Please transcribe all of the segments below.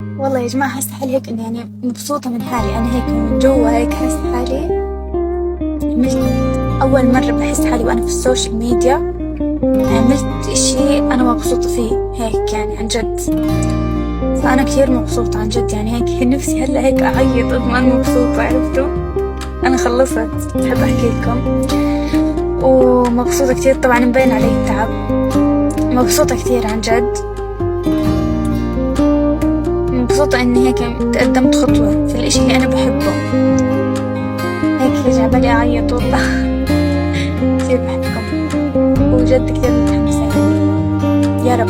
والله يا جماعة حاسة حالي هيك إني يعني مبسوطة من حالي، أنا هيك من جوا هيك حاسة حالي عملت أول مرة بحس حالي وأنا في السوشيال ميديا عملت إشي أنا مبسوطة فيه هيك يعني عن جد. فأنا كثير مبسوطة عن جد، يعني هيك نفسي هلا هيك أعيط قد ما أنا مبسوطة، عرفتوا؟ أنا خلصت بحب أحكي لكم، ومبسوطة كثير طبعا مبين علي التعب، مبسوطة كثير عن جد. مبسوطة إني هيك تقدمت خطوة في الإشي اللي أنا بحبه، هيك رجع بالي أعيط والله. كثير بحبكم وجد كثير متحمسة يعني. يا رب.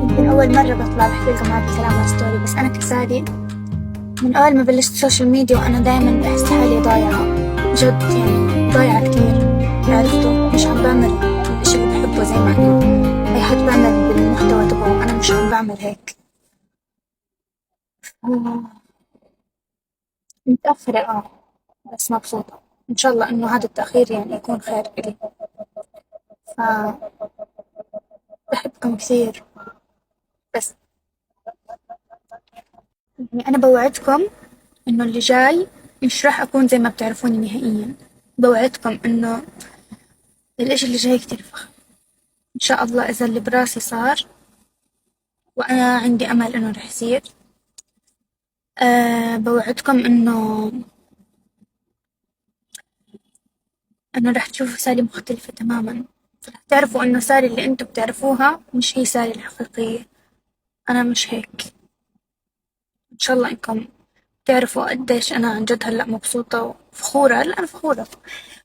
يمكن أول مرة بطلع بحكي لكم هذا الكلام على ستوري، بس أنا كسالي من أول ما بلشت سوشيال ميديا وأنا دايما بحس حالي ضايعة، جد يعني ضايعة كثير، عرفتوا؟ مش عم بعمل الإشي اللي بحبه زي ما أنا أي حد بعمل بالمحتوى تبعه، أنا مش عم بعمل هيك. متأخرة بس مبسوطة، إن شاء الله إنه هذا التأخير يعني يكون خير إلي. فبحبكم كثير، بس يعني أنا بوعدكم إنه اللي جاي مش راح أكون زي ما بتعرفوني نهائيا. بوعدكم إنه الإشي اللي جاي كتير فخم إن شاء الله، إذا اللي براسي صار، وأنا عندي أمل إنه رح يصير. بوعدكم إنه رح تشوفوا سالي مختلفة تماما، رح تعرفوا إنه سالي اللي أنتوا بتعرفوها مش هي سالي الحقيقية. أنا مش هيك. إن شاء الله إنكم تعرفوا قديش أنا عن جد هلأ مبسوطة وفخورة. لا أنا فخورة،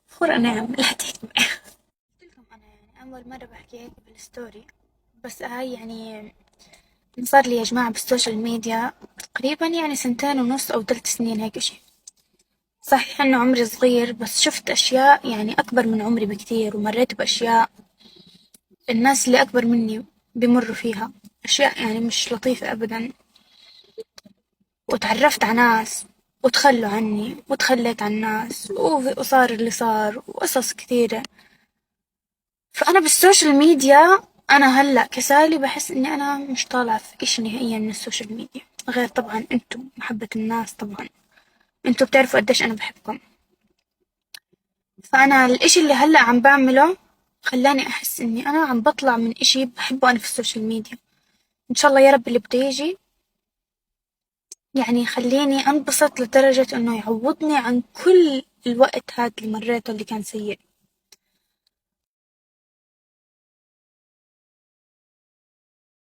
فخورة نعم. لا تحكي معي. قلت لكم أنا يعني أول مرة بحكي هيك بالستوري، بس هاي يعني صار لي يا جماعة بالسوشيال ميديا تقريبا يعني 2.5 أو 3 سنين هيك إشي. صحيح إنه عمري صغير، بس شفت أشياء يعني أكبر من عمري بكتير، ومريت بأشياء الناس اللي أكبر مني بمروا فيها، أشياء يعني مش لطيفة أبدا. وتعرفت على ناس وتخلوا عني، وتخليت عن ناس، وصار اللي صار، وقصص كثيرة. فأنا بالسوشيال ميديا أنا هلأ كسالي بحس إني أنا مش طالعة في إشي نهائيا من السوشيال ميديا، غير طبعا أنتو محبة الناس. طبعا أنتو بتعرفوا قديش أنا بحبكم. فأنا الإشي اللي هلأ عم بعمله خلاني أحس إني أنا عم بطلع من إشي بحبه أنا في السوشيال ميديا. إن شاء الله يا رب اللي بده يجي يعني يخليني أنبسط لدرجة إنه يعوضني عن كل الوقت هاد اللي مريته اللي كان سيء.